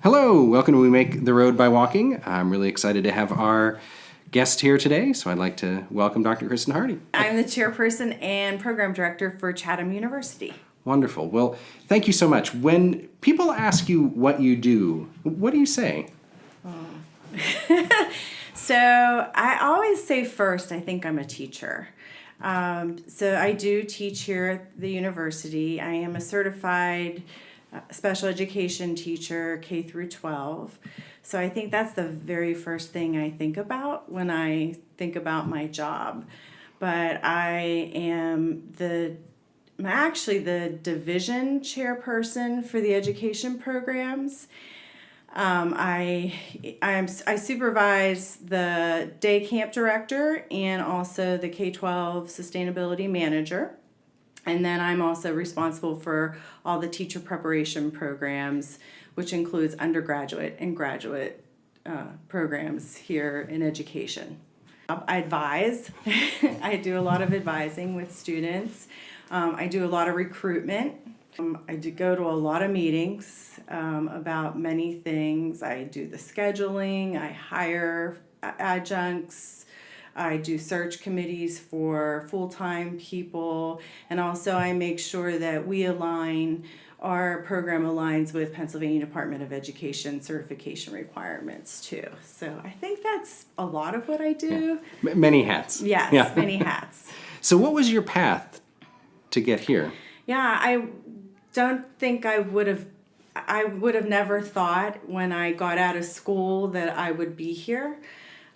Hello, welcome to We Make the Road by Walking. I'm really excited to have our guest here today, so I'd like to welcome Dr. Kristin Harty. I'm the chairperson and program director for Chatham University. Wonderful. Well, thank you so much. When people ask you what you do, what do you say? So I always say first, I think I'm a teacher. So I do teach here at the university. I am a certified special education teacher, K through 12. So I think that's the very first thing I think about when I think about my job. But I'm actually the division chairperson for the education programs. I supervise the day camp director and also the K-12 sustainability manager. And then I'm also responsible for all the teacher preparation programs, which includes undergraduate and graduate programs here in education. I advise. I do a lot of advising with students. I do a lot of recruitment. I do go to a lot of meetings about many things. I do the scheduling. I hire adjuncts. I do search committees for full-time people, and also I make sure that our program aligns with Pennsylvania Department of Education certification requirements too. So I think that's a lot of what I do. Yeah. Many hats. Yes, yeah. Many hats. So what was your path to get here? Yeah, I don't think I would have never thought when I got out of school that I would be here.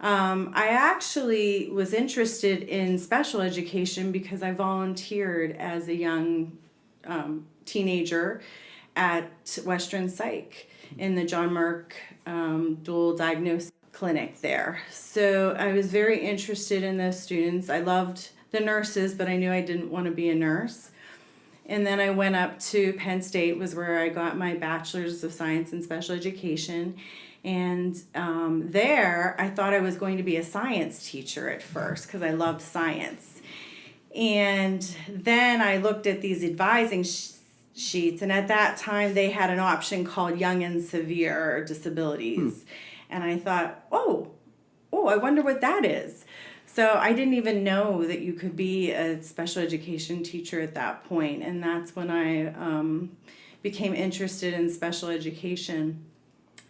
I actually was interested in special education because I volunteered as a young teenager at Western Psych in the John Merck dual diagnosis clinic there. So I was very interested in those students. I loved the nurses, but I knew I didn't want to be a nurse. And then I went up to Penn State, was where I got my bachelor's of science in special education. And there, I thought I was going to be a science teacher at first because I loved science. And then I looked at these advising sheets, and at that time they had an option called Young and Severe Disabilities. And I thought, oh, I wonder what that is. So I didn't even know that you could be a special education teacher at that point. And that's when I became interested in special education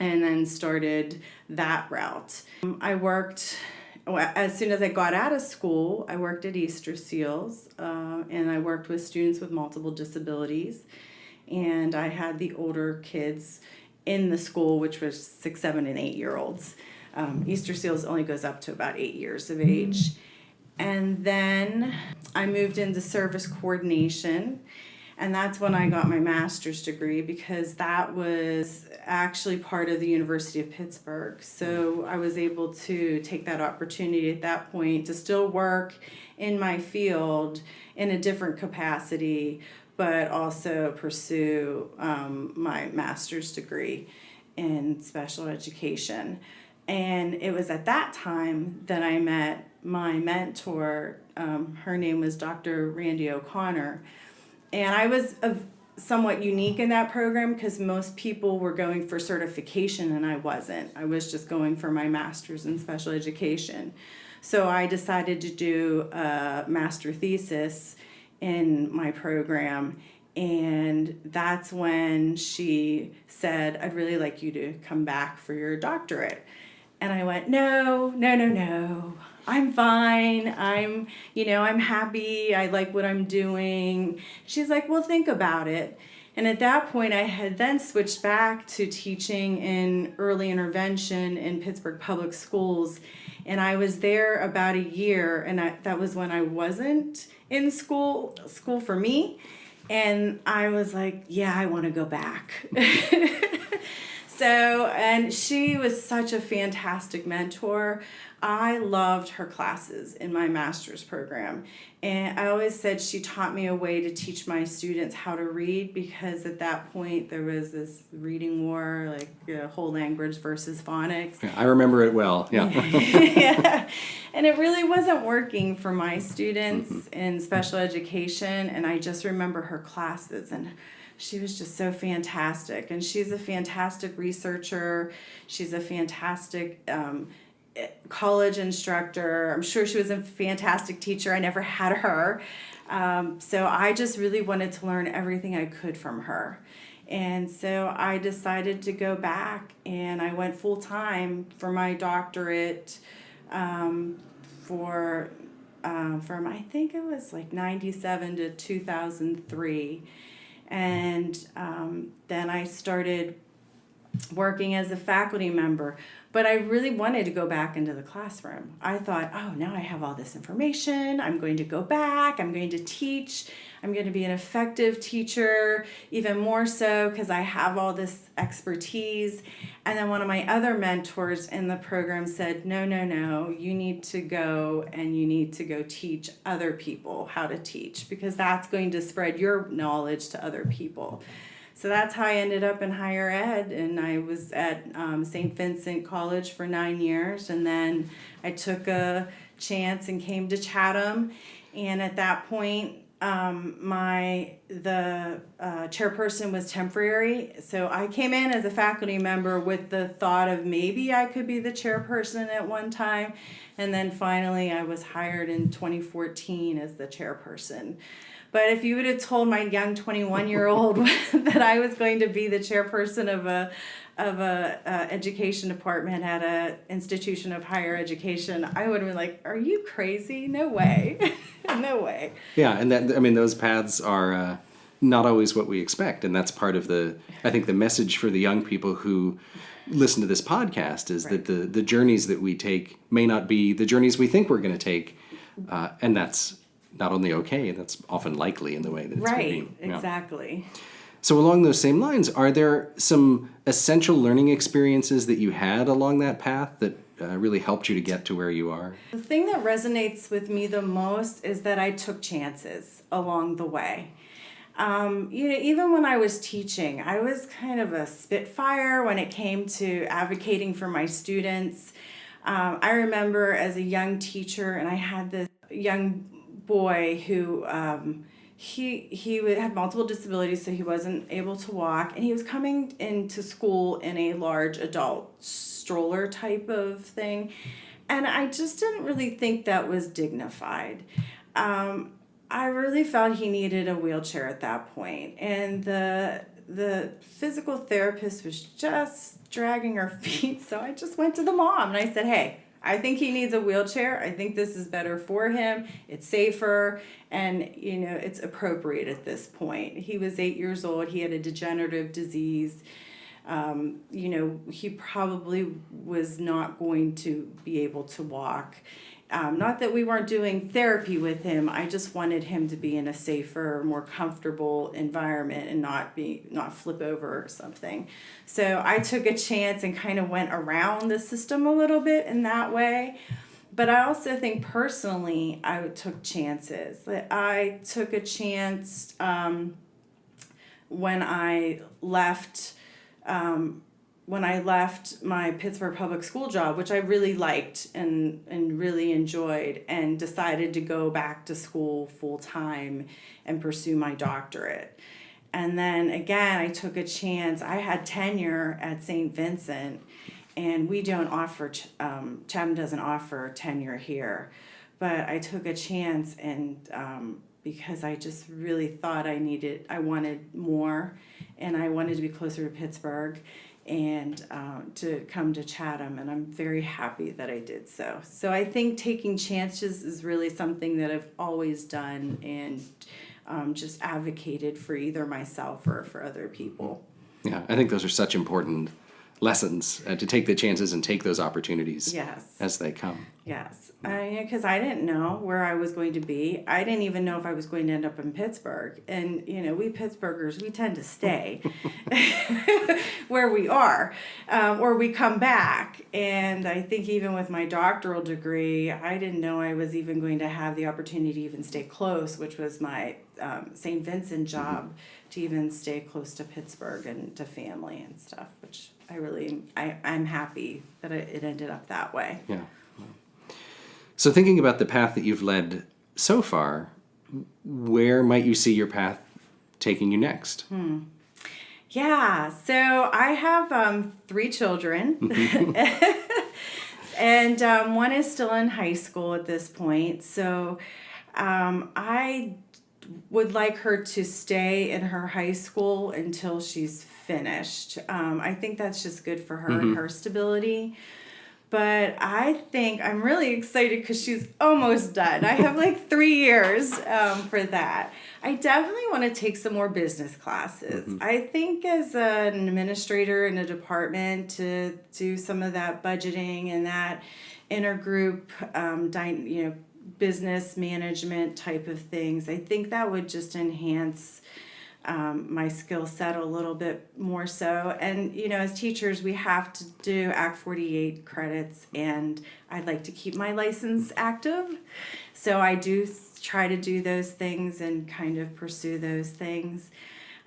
and then started that route. As soon as I got out of school, I worked at Easter Seals, and I worked with students with multiple disabilities. And I had the older kids in the school, which was 6, 7, and 8-year-olds. Easter Seals only goes up to about 8 years of age. And then I moved into service coordination, and that's when I got my master's degree because that was actually part of the University of Pittsburgh. So I was able to take that opportunity at that point to still work in my field in a different capacity, but also pursue my master's degree in special education. And it was at that time that I met my mentor. Her name was Dr. Randy O'Connor. And I was somewhat unique in that program because most people were going for certification and I wasn't. I was just going for my master's in special education. So I decided to do a master thesis in my program. And that's when she said, I'd really like you to come back for your doctorate. And I went, no. I'm fine. I'm happy. I like what I'm doing. She's like, well, think about it. And at that point, I had then switched back to teaching in early intervention in Pittsburgh Public Schools. And I was there about a year, and that was when I wasn't in school for me. And I was like, yeah, I want to go back. And she was such a fantastic mentor. I loved her classes in my master's program. And I always said she taught me a way to teach my students how to read because at that point there was this reading war, like whole language versus phonics. Yeah, I remember it well, yeah. Yeah. And it really wasn't working for my students in special education. And I just remember her classes and She was just so fantastic. And she's a fantastic researcher. She's a fantastic college instructor. I'm sure she was a fantastic teacher. I never had her. So I just really wanted to learn everything I could from her. And so I decided to go back, and I went full time for my doctorate from I think it was like 97 to 2003. And then I started working as a faculty member, but I really wanted to go back into the classroom. I thought, oh, now I have all this information. I'm going to go back. I'm going to teach. I'm going to be an effective teacher, even more so because I have all this expertise. And then one of my other mentors in the program said, no, you need to go and you need to go teach other people how to teach, because that's going to spread your knowledge to other people. So that's how I ended up in higher ed, and I was at St. Vincent College for 9 years, and then I took a chance and came to Chatham, and at that point, the chairperson was temporary, so I came in as a faculty member with the thought of maybe I could be the chairperson at one time, and then finally I was hired in 2014 as the chairperson. But if you would have told my young 21-year-old that I was going to be the chairperson of a education department at a institution of higher education, I would have been like, "Are you crazy? No way, no way." Yeah, and those paths are not always what we expect, and that's part of I think the message for the young people who listen to this podcast is Right. that the journeys that we take may not be the journeys we think we're going to take, and that's not only okay, that's often likely in the way that it's going to Right, be. Yeah. exactly. So along those same lines, are there some essential learning experiences that you had along that path that really helped you to get to where you are? The thing that resonates with me the most is that I took chances along the way. Even when I was teaching, I was kind of a spitfire when it came to advocating for my students. I remember as a young teacher, and I had this young boy who he had multiple disabilities, so he wasn't able to walk, and he was coming into school in a large adult stroller type of thing, and I just didn't really think that was dignified. I really felt he needed a wheelchair at that point, and the physical therapist was just dragging her feet, so I just went to the mom and I said, "Hey, I think he needs a wheelchair. I think this is better for him. It's safer, and it's appropriate at this point." He was 8 years old. He had a degenerative disease. He probably was not going to be able to walk. Not that we weren't doing therapy with him. I just wanted him to be in a safer, more comfortable environment and not flip over or something. So I took a chance and kind of went around the system a little bit in that way. But I also think personally, I took chances. I took a chance when I left my Pittsburgh public school job, which I really liked and really enjoyed, and decided to go back to school full time and pursue my doctorate. And then again, I took a chance. I had tenure at St. Vincent, and we don't offer, Chatham doesn't offer tenure here. But I took a chance, and because I just really thought I wanted more, and I wanted to be closer to Pittsburgh, and to come to Chatham, and I'm very happy that I did so. So I think taking chances is really something that I've always done, and just advocated for either myself or for other people. Yeah, I think those are such important lessons, to take the chances and take those opportunities as they come. Yes, because I didn't know where I was going to be. I didn't even know if I was going to end up in Pittsburgh. And, we Pittsburghers, we tend to stay where we are, or we come back. And I think even with my doctoral degree, I didn't know I was even going to have the opportunity to even stay close, which was my St. Vincent job, to even stay close to Pittsburgh and to family and stuff, which I'm happy that it ended up that way. Yeah. So thinking about the path that you've led so far, where might you see your path taking you next? Yeah, so I have 3 children, and one is still in high school at this point. So I would like her to stay in her high school until she's finished. I think that's just good for her and her stability. But I think I'm really excited because she's almost done. I have like 3 years for that. I definitely want to take some more business classes. I think as an administrator in a department to do some of that budgeting and that intergroup, business management type of things, I think that would just enhance my skill set a little bit more so. And, as teachers, we have to do Act 48 credits, and I'd like to keep my license active. So I do try to do those things and kind of pursue those things.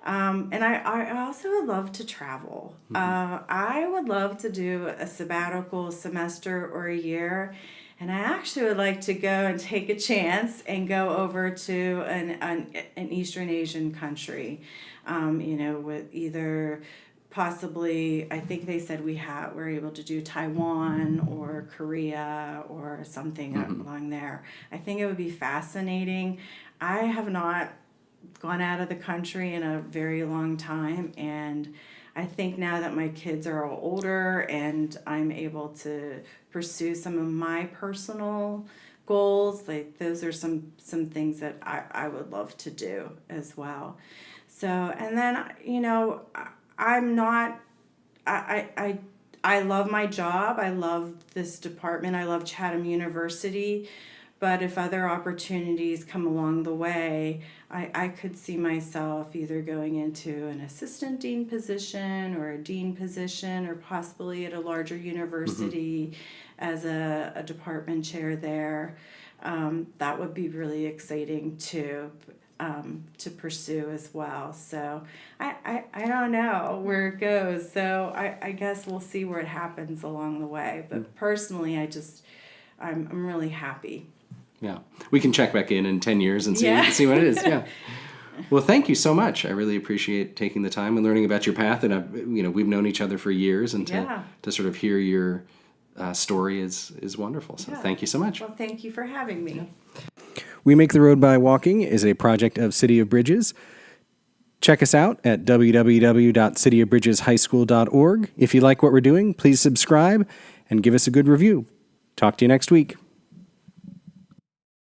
And I also would love to travel. I would love to do a sabbatical semester or a year. And I actually would like to go and take a chance and go over to an Eastern Asian country, with either possibly, I think they said we're able to do Taiwan or Korea or something along there. I think it would be fascinating. I have not gone out of the country in a very long time, and I think now that my kids are all older and I'm able to pursue some of my personal goals, like those are some things that I would love to do as well. So, and then, I'm not, I love my job. I love this department. I love Chatham University. But if other opportunities come along the way, I could see myself either going into an assistant dean position or a dean position, or possibly at a larger university as a department chair there. That would be really exciting to pursue as well. So I don't know where it goes. So I guess we'll see where it happens along the way. But personally, I'm really happy. Yeah. We can check back in 10 years and see what it is. Yeah. Well, thank you so much. I really appreciate taking the time and learning about your path. And we've known each other for years, and to sort of hear your story is wonderful. So thank you so much. Well, thank you for having me. Yeah. We Make the Road by Walking is a project of City of Bridges. Check us out at www.cityofbridgeshighschool.org. If you like what we're doing, please subscribe and give us a good review. Talk to you next week.